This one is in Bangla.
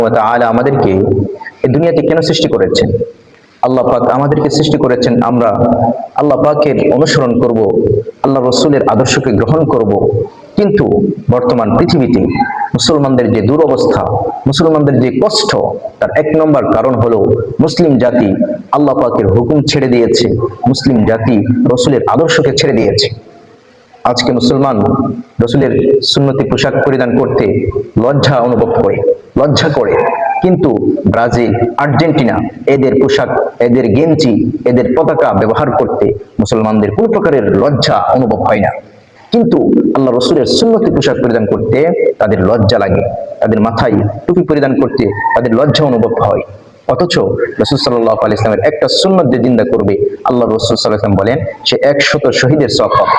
ওয়া তাআলা আমাদেরকে এই দুনিয়াতে কেন সৃষ্টি করেছেন? আল্লাহ পাক আমাদেরকে সৃষ্টি করেছেন আমরা আল্লাহ পাকের অনুসরণ করব, আল্লাহ রসুলের আদর্শকে গ্রহণ করব। কিন্তু বর্তমান পৃথিবীতে মুসলমানদের যে দুরবস্থা, মুসলমানদের যে কষ্ট, তার এক নম্বর কারণ হলো মুসলিম জাতি আল্লাহ পাকের হুকুম ছেড়ে দিয়েছে, মুসলিম জাতি রসুলের আদর্শকে ছেড়ে দিয়েছে। আজকে মুসলমান রসুলের সুন্নতি পোশাক পরিধান করতে লজ্জা অনুভব করে, লজ্জা করে। কিন্তু ব্রাজিল, আর্জেন্টিনা এদের পোশাক, এদের গেঞ্জি, এদের পতাকা ব্যবহার করতে মুসলমানদের কোনো প্রকারের লজ্জা অনুভব হয় না। কিন্তু আল্লাহ রসুলের সুন্নতি পোশাক পরিধান করতে তাদের লজ্জা লাগে, তাদের মাথায় টুপি পরিধান করতে তাদের লজ্জা অনুভব হয়। অথচ রাসূল সাল্লাল্লাহু আলাইহি ওয়াসাল্লামের একটা সুন্নত যে জিন্দা করবে, আল্লাহ রাসূল সাল্লাল্লাহু আলাইহি ওয়াসাল্লাম বলেন সে 100 শহীদের সওয়াব পাবে।